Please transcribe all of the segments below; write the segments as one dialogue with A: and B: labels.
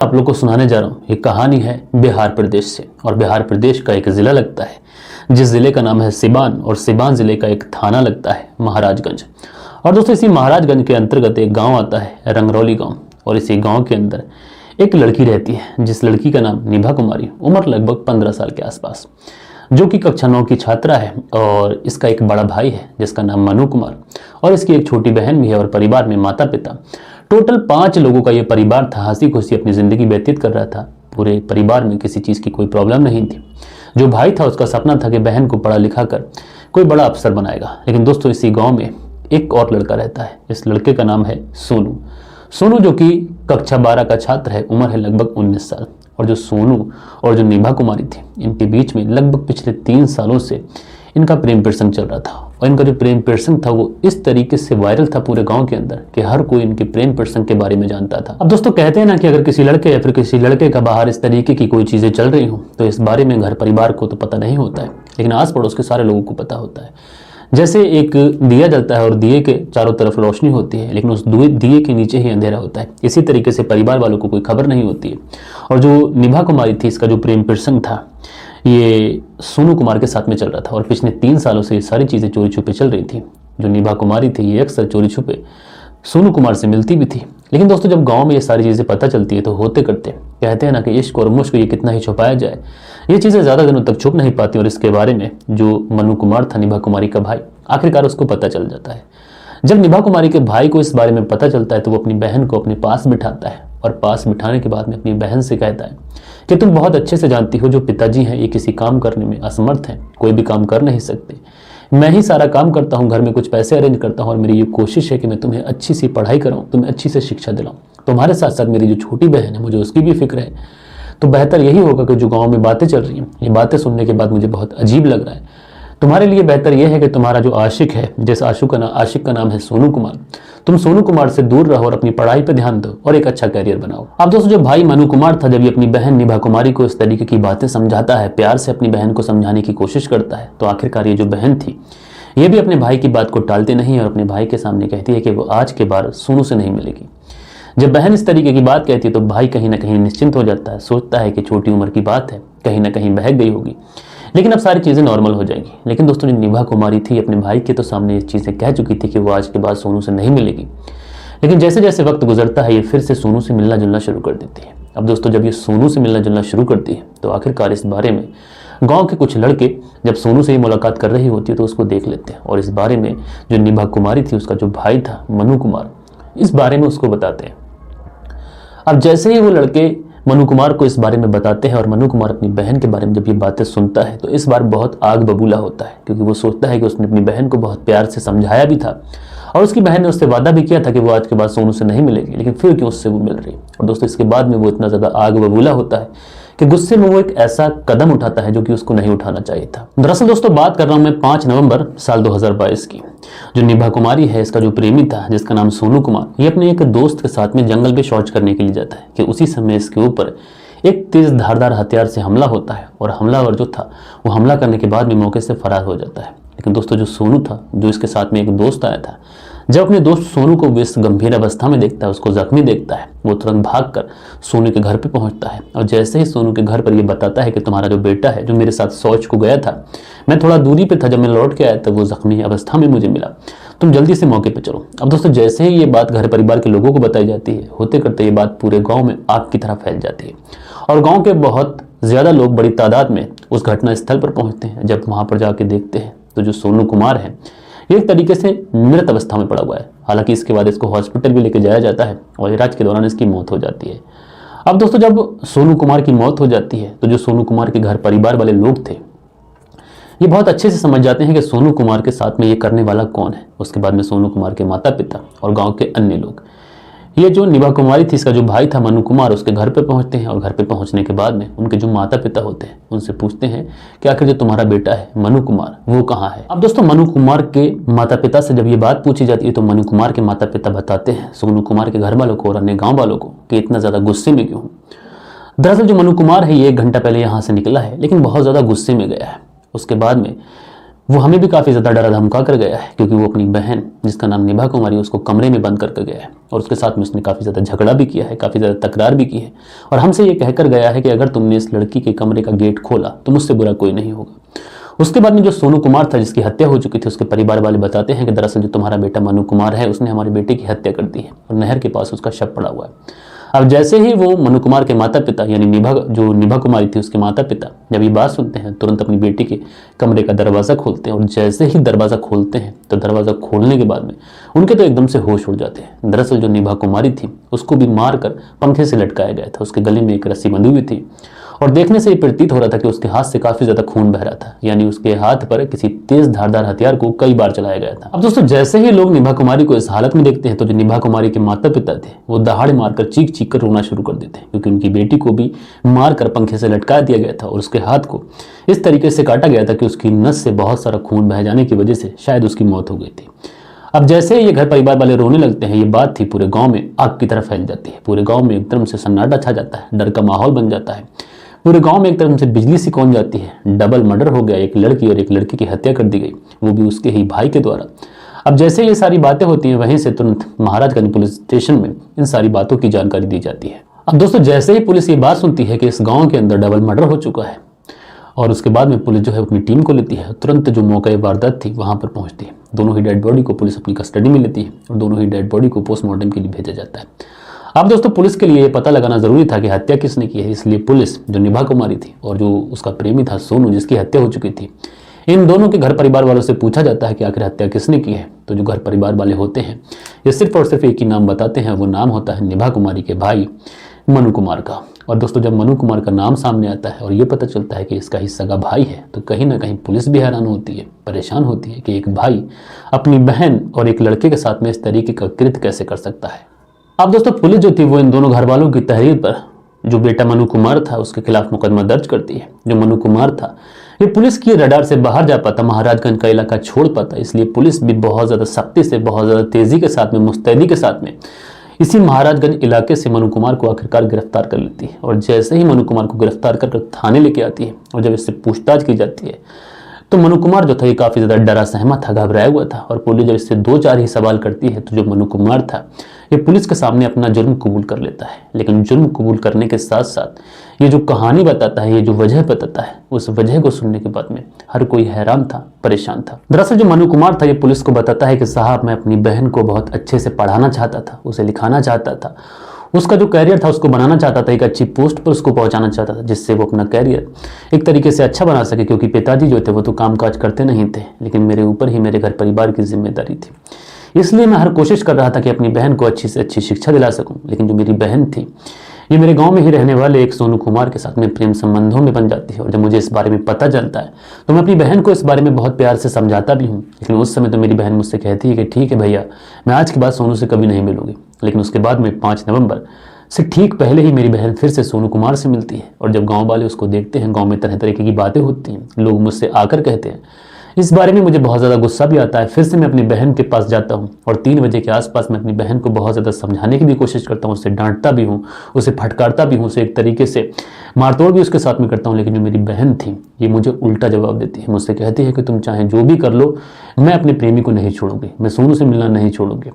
A: आप लोग को सुनाने जा रहा हूँ एक कहानी है बिहार प्रदेश से। और बिहार प्रदेश का एक ज़िला लगता है जिस ज़िले का नाम है सिवान, और सिवान ज़िले का एक थाना लगता है महाराजगंज। और दोस्तों इसी महाराजगंज के अंतर्गत एक गांव आता है रंगरौली गांव। और इसी गांव के अंदर एक लड़की रहती है जिस लड़की का नाम निभा कुमारी, उम्र लगभग 15 साल के आसपास, जो कि कक्षा 9 की छात्रा है। और इसका एक बड़ा भाई है जिसका नाम मनु कुमार, और इसकी एक छोटी बहन भी है। और परिवार में माता पिता, टोटल 5 लोगों का ये परिवार था। हंसी खुशी अपनी ज़िंदगी व्यतीत कर रहा था। पूरे परिवार में किसी चीज़ की कोई प्रॉब्लम नहीं थी। जो भाई था उसका सपना था कि बहन को पढ़ा लिखा कर कोई बड़ा अफसर बनाएगा। लेकिन दोस्तों इसी गांव में एक और लड़का रहता है। इस लड़के का नाम है सोनू। सोनू जो कि कक्षा 12 का छात्र है, उम्र है लगभग 19 साल। और जो सोनू और जो निभा कुमारी थी, इनके बीच में लगभग पिछले 3 सालों से इनका प्रेम प्रसंग चल रहा था। और इनका जो प्रेम प्रसंग था वो इस तरीके से वायरल था पूरे गांव के अंदर कि हर कोई इनके प्रेम प्रसंग के बारे में जानता था। अब दोस्तों कहते हैं ना कि अगर किसी लड़के या फिर किसी लड़के का बाहर इस तरीके की कोई चीजें चल रही हो तो इस बारे में घर परिवार को तो पता नहीं होता है, लेकिन आस पड़ोस के सारे लोगों को पता होता है। जैसे एक दिया जलता है और दिए के चारों तरफ रोशनी होती है, लेकिन उस दिए के नीचे ही अंधेरा होता है। इसी तरीके से परिवार वालों को कोई खबर नहीं होती है। और जो निभा कुमारी थी, इसका जो प्रेम प्रसंग था ये सोनू कुमार के साथ में चल रहा था। और पिछले 3 सालों से ये सारी चीज़ें चोरी छुपे चल रही थी। जो निभा कुमारी थी ये अक्सर चोरी छुपे सोनू कुमार से मिलती भी थी। लेकिन दोस्तों जब गांव में ये सारी चीज़ें पता चलती है तो होते करते कहते हैं ना कि इश्क और मुश्क ये कितना ही छुपाया जाए, ये चीज़ें ज़्यादा दिनों तक छुप नहीं पाती। और इसके बारे में जो मनु कुमार था, निभा कुमारी का भाई, आखिरकार उसको पता चल जाता है। जब निभा कुमारी के भाई को इस बारे में पता चलता है तो वो अपनी बहन को अपने पास बिठाता है। और पास बिठाने के बाद में अपनी बहन से कहता है कि तुम बहुत अच्छे से जानती हो जो पिताजी हैं ये किसी काम करने में असमर्थ हैं, कोई भी काम कर नहीं सकते। मैं ही सारा काम करता हूँ, घर में कुछ पैसे अरेंज करता हूँ, और मेरी ये कोशिश है कि मैं तुम्हें अच्छी सी पढ़ाई कराऊँ, तुम्हें अच्छी से शिक्षा दिलाऊँ। तुम्हारे साथ साथ मेरी जो छोटी बहन है मुझे उसकी भी फिक्र है। तो बेहतर यही होगा कि जो गाँव में बातें चल रही हैं ये बातें सुनने के बाद मुझे बहुत अजीब लग रहा है। तुम्हारे लिए बेहतर यह है कि तुम्हारा जो आशिक है, जिस आशिक का नाम है सोनू कुमार, तुम सोनू कुमार से दूर रहो और अपनी पढ़ाई पे ध्यान दो और एक अच्छा करियर बनाओ। अब दोस्तों जो भाई मनु कुमार था, जब ये अपनी बहन निभा कुमारी को इस तरीके की बातें समझाता है, प्यार से अपनी बहन को समझाने की कोशिश करता है, तो आखिरकार ये जो बहन थी ये भी अपने भाई की बात को टालती नहीं है और अपने भाई के सामने कहती है कि वो आज के बाद सोनू से नहीं मिलेगी। जब बहन इस तरीके की बात कहती है तो भाई कहीं ना कहीं निश्चिंत हो जाता है, सोचता है कि छोटी उम्र की बात है, कहीं ना कहीं बहक गई होगी, लेकिन अब सारी चीज़ें नॉर्मल हो जाएंगी। लेकिन दोस्तों जो निभा कुमारी थी अपने भाई के तो सामने ये चीज़ें कह चुकी थी कि वो आज के बाद सोनू से नहीं मिलेगी। लेकिन जैसे जैसे वक्त गुजरता है ये फिर से सोनू से मिलना जुलना शुरू कर देती है। अब दोस्तों जब ये सोनू से मिलना जुलना शुरू करती है तो आखिरकार इस बारे में गांव के कुछ लड़के जब सोनू से ही मुलाकात कर रही होती है तो उसको देख लेते हैं। और इस बारे में जो निभा कुमारी थी उसका जो भाई था मनु कुमार, इस बारे में उसको बताते हैं। अब जैसे ही वो लड़के मनु कुमार को इस बारे में बताते हैं और मनु कुमार अपनी बहन के बारे में जब ये बातें सुनता है तो इस बार बहुत आग बबूला होता है, क्योंकि वो सोचता है कि उसने अपनी बहन को बहुत प्यार से समझाया भी था और उसकी बहन ने उससे वादा भी किया था कि वो आज के बाद सोनू से नहीं मिलेगी, लेकिन फिर क्यों उससे वो मिल रही। और दोस्तों इसके बाद में वो इतना ज़्यादा आग बबूला होता है कि गुस्से में वो एक ऐसा कदम उठाता है जो कि उसको नहीं उठाना चाहिए था। दरअसल दोस्तों बात कर रहा हूँ मैं 5 नवंबर साल 2022 की। जो निभा कुमारी है, इसका जो प्रेमी था जिसका नाम सोनू कुमार, ये अपने एक दोस्त के साथ में जंगल में शौच करने के लिए जाता है कि उसी समय इसके ऊपर एक तेज धारदार हथियार से हमला होता है। और हमलावर जो था वो हमला करने के बाद भी मौके से फरार हो जाता है। लेकिन दोस्तों जो सोनू था, जो इसके साथ में एक दोस्त आया था, जब अपने दोस्त सोनू को इस गंभीर अवस्था में देखता है, उसको जख्मी देखता है, वो तुरंत भागकर सोनू के घर पे पहुंचता है। और जैसे ही सोनू के घर पर ये बताता है कि तुम्हारा जो बेटा है जो मेरे साथ शौच को गया था, मैं थोड़ा दूरी पे था, जब मैं लौट के आया तो वो जख्मी अवस्था में मुझे मिला, तुम जल्दी से मौके पे चलो। अब दोस्तों जैसे ही ये बात घर परिवार के लोगों को बताई जाती है, होते करते ये बात पूरे गाँव में आग की तरह फैल जाती है। और गाँव के बहुत ज़्यादा लोग बड़ी तादाद में उस घटना स्थल पर पहुँचते हैं। जब वहाँ पर जाके देखते हैं तो जो सोनू कुमार है ये एक तरीके से मृत अवस्था में पड़ा हुआ है। हालांकि इसके बाद इसको हॉस्पिटल भी लेके जाया जाता है और इलाज के दौरान इसकी मौत हो जाती है। अब दोस्तों जब सोनू कुमार की मौत हो जाती है तो जो सोनू कुमार के घर परिवार वाले लोग थे ये बहुत अच्छे से समझ जाते हैं कि सोनू कुमार के साथ में ये करने वाला कौन है। उसके बाद में सोनू कुमार के माता पिता और गाँव के अन्य लोग, ये जो निभा कुमारी थी इसका जो भाई था मनु कुमार, उसके घर पे पहुंचते हैं। और घर पे पहुंचने के बाद में उनके जो माता पिता होते हैं उनसे पूछते हैं कि आखिर जो तुम्हारा बेटा है मनु कुमार वो कहाँ है। अब दोस्तों मनु कुमार के माता पिता से जब ये बात पूछी जाती है तो मनु कुमार के माता पिता बताते हैं सोनू कुमार के घर वालों को और अन्य गाँव वालों को कि इतना ज़्यादा गुस्से में क्यों। दरअसल जो मनु कुमार है ये 1 घंटा पहले यहाँ से निकला है, लेकिन बहुत ज़्यादा गुस्से में गया है। उसके बाद में वो हमें भी काफ़ी ज़्यादा डरा धमका कर गया है, क्योंकि वो अपनी बहन जिसका नाम निभा कुमारी उसको कमरे में बंद करके गया है और उसके साथ में उसने काफ़ी ज़्यादा झगड़ा भी किया है, काफ़ी ज़्यादा तकरार भी की है और हमसे ये कहकर गया है कि अगर तुमने इस लड़की के कमरे का गेट खोला तो मुझसे बुरा कोई नहीं होगा। उसके बाद में जो सोनू कुमार था जिसकी हत्या हो चुकी थी, उसके परिवार वाले बताते हैं कि दरअसल जो तुम्हारा बेटा मनु कुमार है उसने हमारे बेटे की हत्या कर दी है और नहर के पास उसका शव पड़ा हुआ है। अब जैसे ही वो मनु कुमार के माता पिता यानी निभा कुमारी थी उसके माता पिता जब ये बात सुनते हैं तुरंत अपनी बेटी के कमरे का दरवाज़ा खोलते हैं और जैसे ही दरवाज़ा खोलते हैं तो दरवाज़ा खोलने के बाद में उनके तो एकदम से होश उड़ जाते हैं। दरअसल जो निभा कुमारी थी उसको भी मार कर पंखे से लटकाया गया था, उसके गले में एक रस्सी बंधी हुई थी और देखने से ये प्रतीत हो रहा था कि उसके हाथ से काफी ज्यादा खून बह रहा था, यानी उसके हाथ पर किसी तेज धारदार हथियार को कई बार चलाया गया था। अब दोस्तों जैसे ही लोग निभा कुमारी को इस हालत में देखते हैं तो जो निभा कुमारी के माता पिता थे वो दहाड़ मारकर चीख चीख कर रोना शुरू कर देते हैं, क्योंकि उनकी बेटी को भी मारकर पंखे से लटका दिया गया था और उसके हाथ को इस तरीके से काटा गया था कि उसकी नस से बहुत सारा खून बह जाने की वजह से शायद उसकी मौत हो गई थी। अब जैसे ही ये घर परिवार वाले रोने लगते हैं, ये बात थी पूरे गांव में आग की तरह फैल जाती है। पूरे गांव में एकदम से सन्नाटा छा जाता है, डर का माहौल बन जाता है। पूरे गांव में एक तरफ से बिजली सी कौन जाती है, डबल मर्डर हो गया, एक लड़की और एक लड़की की हत्या कर दी गई, वो भी उसके ही भाई के द्वारा। अब जैसे ये सारी बातें होती हैं वहीं से तुरंत महाराजगंज पुलिस स्टेशन में इन सारी बातों की जानकारी दी जाती है। अब दोस्तों जैसे ही पुलिस ये बात सुनती है कि इस गाँव के अंदर डबल मर्डर हो चुका है और उसके बाद में पुलिस जो है अपनी टीम को लेती है, तुरंत जो मौका वारदात थी वहां पर पहुंचती है। दोनों ही डेड बॉडी को पुलिस अपनी कस्टडी में लेती है और दोनों ही डेड बॉडी को पोस्टमार्टम के लिए भेजा जाता है। अब दोस्तों पुलिस के लिए ये पता लगाना जरूरी था कि हत्या किसने की है, इसलिए पुलिस जो निभा कुमारी थी और जो उसका प्रेमी था सोनू जिसकी हत्या हो चुकी थी, इन दोनों के घर परिवार वालों से पूछा जाता है कि आखिर हत्या किसने की है। तो जो घर परिवार वाले होते हैं ये सिर्फ और सिर्फ एक ही नाम बताते हैं, वो नाम होता है निभा कुमारी के भाई मनु कुमार का। और दोस्तों जब मनु कुमार का नाम सामने आता है और ये पता चलता है कि इसका ही सगा भाई है तो कहीं ना कहीं पुलिस भी हैरान होती है, परेशान होती है कि एक भाई अपनी बहन और एक लड़के के साथ में इस तरीके का कृत्य कैसे कर सकता है। अब दोस्तों पुलिस जो थी वो इन दोनों घर वालों की तहरीर पर जो बेटा मनु कुमार था उसके खिलाफ मुकदमा दर्ज करती है। जो मनु कुमार था ये पुलिस की रडार से बाहर जा पाता, महाराजगंज का इलाका छोड़ पाता, इसलिए पुलिस भी बहुत ज्यादा सख्ती से, बहुत ज्यादा तेजी के साथ में, मुस्तैदी के साथ में इसी महाराजगंज इलाके से मनु कुमार को आखिरकार गिरफ्तार कर लेती है। और जैसे ही मनु कुमार को गिरफ्तार कर थाने लेके आती है और जब इससे पूछताछ की जाती है तो मनु कुमार जो था ये काफी ज्यादा डरा सहमा था, घबराया हुआ था। और पुलिस जब इससे 2-4 ही सवाल करती है तो जो मनु कुमार था ये पुलिस के सामने अपना जुर्म कबूल कर लेता है। लेकिन जुर्म कबूल करने के साथ साथ ये जो कहानी बताता है, ये जो वजह बताता है, उस वजह को सुनने के बाद में हर कोई हैरान था, परेशान था। दरअसल जो मनु कुमार था ये पुलिस को बताता है कि साहब मैं अपनी बहन को बहुत अच्छे से पढ़ाना चाहता था, उसे लिखाना चाहता था, उसका जो कैरियर था उसको बनाना चाहता था, एक अच्छी पोस्ट पर उसको पहुंचाना चाहता था जिससे वो अपना कैरियर एक तरीके से अच्छा बना सके, क्योंकि पिताजी जो थे वो तो कामकाज करते नहीं थे, लेकिन मेरे ऊपर ही मेरे घर परिवार की जिम्मेदारी थी। इसलिए मैं हर कोशिश कर रहा था कि अपनी बहन को अच्छी से अच्छी शिक्षा दिला सकूं। लेकिन जो मेरी बहन थी ये मेरे गांव में ही रहने वाले एक सोनू कुमार के साथ में प्रेम संबंधों में बन जाती है। और जब मुझे इस बारे में पता चलता है तो मैं अपनी बहन को इस बारे में बहुत प्यार से समझाता भी हूँ। लेकिन उस समय तो मेरी बहन मुझसे कहती है कि ठीक है भैया, मैं आज के बाद सोनू से कभी नहीं मिलूंगी। लेकिन उसके बाद में 5 नवंबर से ठीक पहले ही मेरी बहन फिर से सोनू कुमार से मिलती है। और जब गांव वाले उसको देखते हैं, गांव में तरह तरह की बातें होती हैं, लोग मुझसे आकर कहते हैं, इस बारे में मुझे बहुत ज़्यादा गुस्सा भी आता है। फिर से मैं अपनी बहन के पास जाता हूँ और 3 बजे के आसपास मैं अपनी बहन को बहुत ज़्यादा समझाने की भी कोशिश करता हूँ, उसे डांटता भी हूँ, उसे फटकारता भी हूँ, उसे एक तरीके से मारतोड़ भी उसके साथ में करता हूँ। लेकिन जो मेरी बहन थी ये मुझे उल्टा जवाब देती है, मुझसे कहती है कि तुम चाहे जो भी कर लो, मैं अपने प्रेमी को नहीं छोड़ूंगी, मैं सोनू से मिलना नहीं छोड़ूंगी।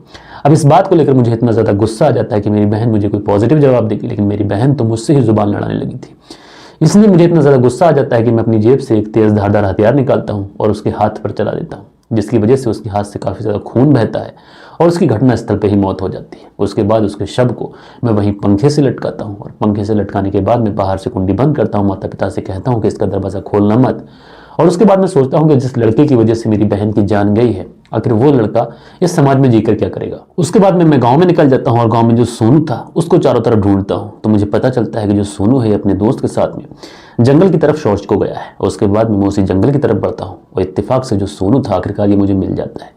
A: अब इस बात को लेकर मुझे इतना ज़्यादा गुस्सा आ जाता है कि मेरी बहन मुझे कोई पॉजिटिव जवाब देगी, लेकिन मेरी बहन तो मुझसे ही जुबान लड़ाने लगी थी। इसलिए मुझे इतना ज़्यादा गुस्सा आ जाता है कि मैं अपनी जेब से एक तेज़ धारदार हथियार निकालता हूँ और उसके हाथ पर चला देता हूँ, जिसकी वजह से उसके हाथ से काफ़ी ज़्यादा खून बहता है और उसकी घटनास्थल पर ही मौत हो जाती है। उसके बाद उसके शव को मैं वहीं पंखे से लटकाता हूँ और पंखे से लटकाने के बाद मैं बाहर से कुंडी बंद करता हूँ, माता पिता से कहता हूँ कि इसका दरवाज़ा खोलना मत। और उसके बाद मैं सोचता हूँ कि जिस लड़के की वजह से मेरी बहन की जान गई है, आखिर वो लड़का इस समाज में जीकर क्या करेगा। उसके बाद मैं गांव में निकल जाता हूँ और गांव में जो सोनू था उसको चारों तरफ ढूंढता हूँ। तो मुझे पता चलता है कि जो सोनू है अपने दोस्त के साथ में जंगल की तरफ शौच को गया है। उसके बाद मैं उसी जंगल की तरफ बढ़ता हूँ और इत्तेफाक से जो सोनू था आखिरकार ये मुझे मिल जाता है।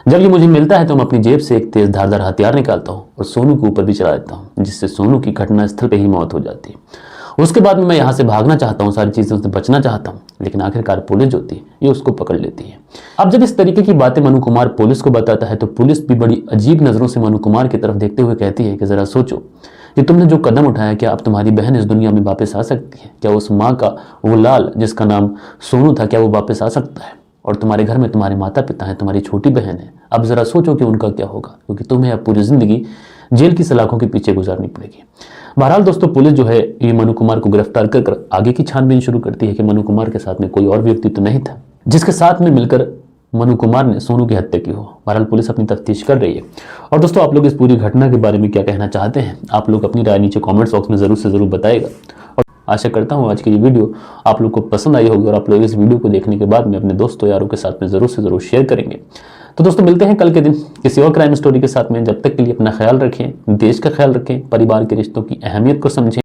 A: जब ये मुझे मिलता है तो मैं अपनी जेब से एक तेज धारदार हथियार निकालता हूँ और सोनू के ऊपर भी चला देता हूँ, जिससे सोनू की घटनास्थल पर ही मौत हो जाती है। उसके बाद में मैं यहाँ से भागना चाहता हूँ, सारी चीज़ों से बचना चाहता हूँ, लेकिन आखिरकार पुलिस जो थी ये उसको पकड़ लेती है। अब जब इस तरीके की बातें मनु कुमार पुलिस को बताता है तो पुलिस भी बड़ी अजीब नज़रों से मनु कुमार की तरफ देखते हुए कहती है कि ज़रा सोचो कि तुमने जो कदम उठाया, क्या अब तुम्हारी बहन इस दुनिया में वापस आ सकती है? क्या उस माँ का वो लाल जिसका नाम सोनू था, क्या वो वापस आ सकता है? और तुम्हारे घर में तुम्हारे माता पिता हैं, तुम्हारी छोटी बहन है। अब जरा सोचो कि उनका क्या होगा, क्योंकि तुम्हें अब पूरी जिंदगी जेल की सलाखों के पीछे गुजारनी पड़ेगी। बहरहाल दोस्तों, पुलिस जो है ये मनु कुमार को गिरफ्तार कर आगे की छानबीन शुरू करती है कि मनु कुमार के साथ में कोई और व्यक्ति तो नहीं था जिसके साथ में मिलकर मनु कुमार ने सोनू की हत्या की हो। बहरहाल पुलिस अपनी तफ्तीश कर रही है। और दोस्तों, आप लोग इस पूरी घटना के बारे में क्या कहना चाहते हैं, आप लोग अपनी राय नीचे कमेंट्स बॉक्स में जरूर से जरूर बताएगा। और आशा करता हूँ आज की ये वीडियो आप लोग को पसंद आई होगी और आप लोग इस वीडियो को देखने के बाद में अपने दोस्तों यारों के साथ में जरूर से जरूर शेयर करेंगे। तो दोस्तों, मिलते हैं कल के दिन किसी और क्राइम स्टोरी के साथ में। जब तक के लिए अपना ख्याल रखें, देश का ख्याल रखें, परिवार के रिश्तों की अहमियत को समझें।